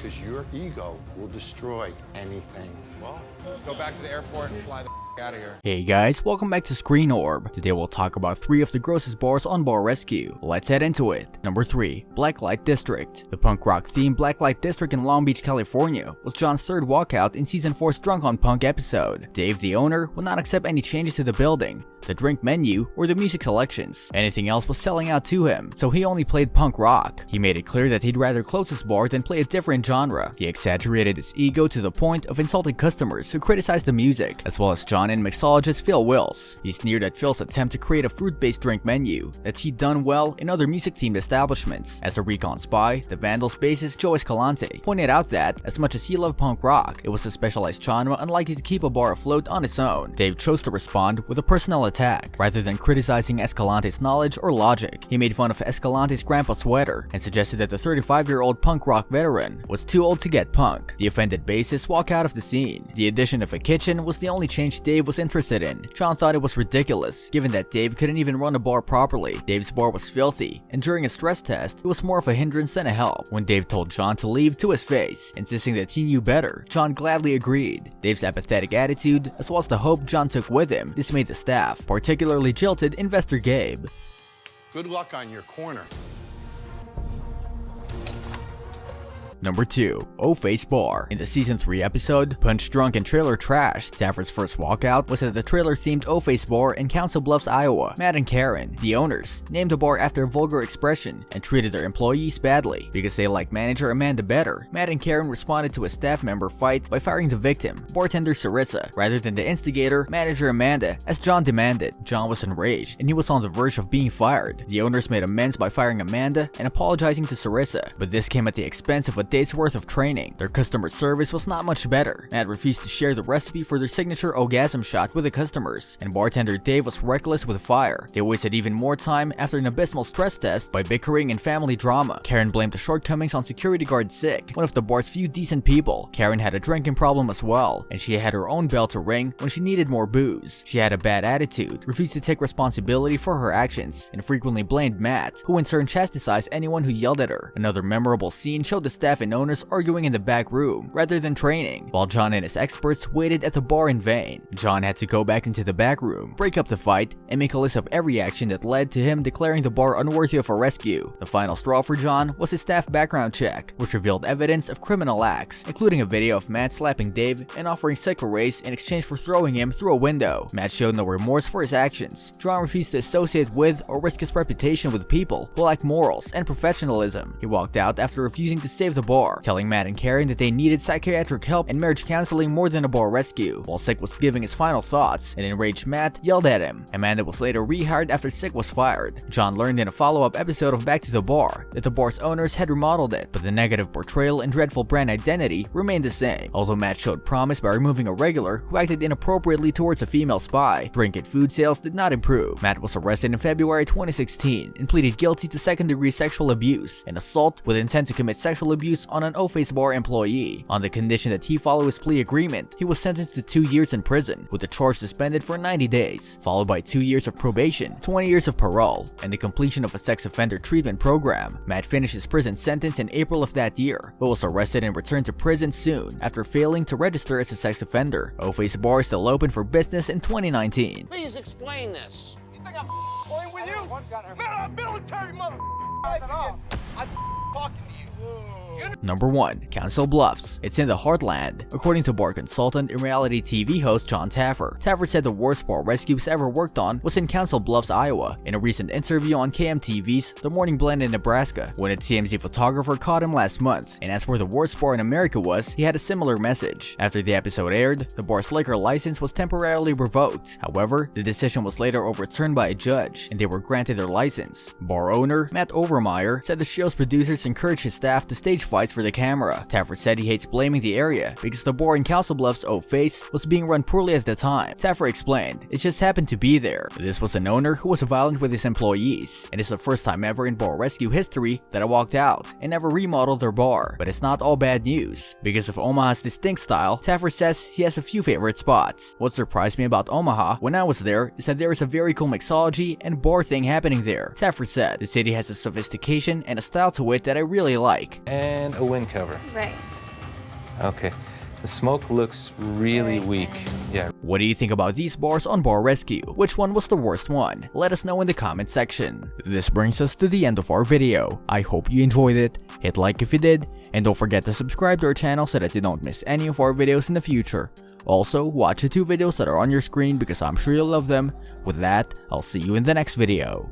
because your ego will destroy anything. Well, go back to the airport and fly the out of here. Hey guys, welcome back to Screen Orb. Today we'll talk about 3 of the grossest bars on Bar Rescue. Let's head into it. Number 3. Blacklight District. The punk rock themed Blacklight District in Long Beach, California was John's third walkout in Season 4's Drunk on Punk episode. Dave, the owner, would not accept any changes to the building, the drink menu, or the music selections. Anything else was selling out to him, so he only played punk rock. He made it clear that he'd rather close his bar than play a different genre. He exaggerated his ego to the point of insulting customers who criticized the music, as well as John and mixologist Phil Wills. He sneered at Phil's attempt to create a fruit-based drink menu that he'd done well in other music-themed establishments. As a recon spy, the Vandals' bassist Joe Escalante pointed out that, as much as he loved punk rock, it was a specialized genre unlikely to keep a bar afloat on its own. Dave chose to respond with a personal attack. Rather than criticizing Escalante's knowledge or logic, he made fun of Escalante's grandpa sweater and suggested that the 35-year-old punk rock veteran was too old to get punk. The offended bassist walked out of the scene. The addition of a kitchen was the only change Dave was interested in. John thought it was ridiculous, given that Dave couldn't even run a bar properly. Dave's bar was filthy, and during a stress test, it was more of a hindrance than a help. When Dave told John to leave to his face, insisting that he knew better, John gladly agreed. Dave's apathetic attitude, as well as the hope John took with him, dismayed the staff, particularly jilted investor Gabe. Good luck on your corner. Number 2. O-Face Bar. In the Season 3 episode, Punch Drunk and Trailer Trash, Taffer's first walkout was at the trailer-themed O-Face Bar in Council Bluffs, Iowa. Matt and Karen, the owners, named the bar after a vulgar expression and treated their employees badly. Because they liked manager Amanda better, Matt and Karen responded to a staff member fight by firing the victim, bartender Sarissa, rather than the instigator, manager Amanda, as John demanded. John was enraged, and he was on the verge of being fired. The owners made amends by firing Amanda and apologizing to Sarissa, but this came at the expense of a day's worth of training. Their customer service was not much better. Matt refused to share the recipe for their signature orgasm shot with the customers, and bartender Dave was reckless with fire. They wasted even more time after an abysmal stress test by bickering and family drama. Karen blamed the shortcomings on security guard Sick, one of the bar's few decent people. Karen had a drinking problem as well, and she had her own bell to ring when she needed more booze. She had a bad attitude, refused to take responsibility for her actions, and frequently blamed Matt, who in turn chastised anyone who yelled at her. Another memorable scene showed the staff and owners arguing in the back room rather than training, while John and his experts waited at the bar in vain. John had to go back into the back room, break up the fight, and make a list of every action that led to him declaring the bar unworthy of a rescue. The final straw for John was his staff background check, which revealed evidence of criminal acts, including a video of Matt slapping Dave and offering Sick a raise in exchange for throwing him through a window. Matt showed no remorse for his actions. John refused to associate with or risk his reputation with people who lack morals and professionalism. He walked out after refusing to save the bar, telling Matt and Karen that they needed psychiatric help and marriage counseling more than a bar rescue. While Sick was giving his final thoughts, an enraged Matt yelled at him. Amanda was later rehired after Sick was fired. John learned in a follow-up episode of Back to the Bar that the bar's owners had remodeled it, but the negative portrayal and dreadful brand identity remained the same. Although Matt showed promise by removing a regular who acted inappropriately towards a female spy, drink and food sales did not improve. Matt was arrested in February 2016 and pleaded guilty to second-degree sexual abuse and assault with intent to commit sexual abuse on an O-Face Bar employee. On the condition that he follow his plea agreement, he was sentenced to 2 years in prison, with the charge suspended for 90 days, followed by 2 years of probation, 20 years of parole, and the completion of a sex offender treatment program. Matt finished his prison sentence in April of that year, but was arrested and returned to prison soon after failing to register as a sex offender. O-Face Bar is still open for business in 2019. Please explain this. You think I'm playing with you? Man, I'm military, mother. I'm talking to you. Number 1. Council Bluffs. It's in the heartland. According to bar consultant and reality TV host John Taffer, Taffer said the worst bar rescue he's ever worked on was in Council Bluffs, Iowa, in a recent interview on KMTV's The Morning Blend in Nebraska, when a TMZ photographer caught him last month and asked where the worst bar in America was. He had a similar message. After the episode aired, the bar's liquor license was temporarily revoked. However, the decision was later overturned by a judge, and they were granted their license. Bar owner Matt Overmeyer said the show's producers encouraged his staff to stage fights for the camera. Taffer said he hates blaming the area because the bar in Council Bluffs O-Face was being run poorly at the time. Taffer explained, it just happened to be there. This was an owner who was violent with his employees, and it's the first time ever in bar rescue history that I walked out and never remodeled their bar. But it's not all bad news. Because of Omaha's distinct style, Taffer says he has a few favorite spots. What surprised me about Omaha when I was there is that there is a very cool mixology and bar thing happening there. Taffer said, the city has a sophistication and a style to it that I really like. And and a wind cover. Right. Okay. The smoke looks really Very weak. thin. Yeah. What do you think about these bars on Bar Rescue? Which one was the worst one? Let us know in the comment section. This brings us to the end of our video. I hope you enjoyed it. Hit like if you did, and don't forget to subscribe to our channel so that you don't miss any of our videos in the future. Also, watch the 2 videos that are on your screen because I'm sure you'll love them. With that, I'll see you in the next video.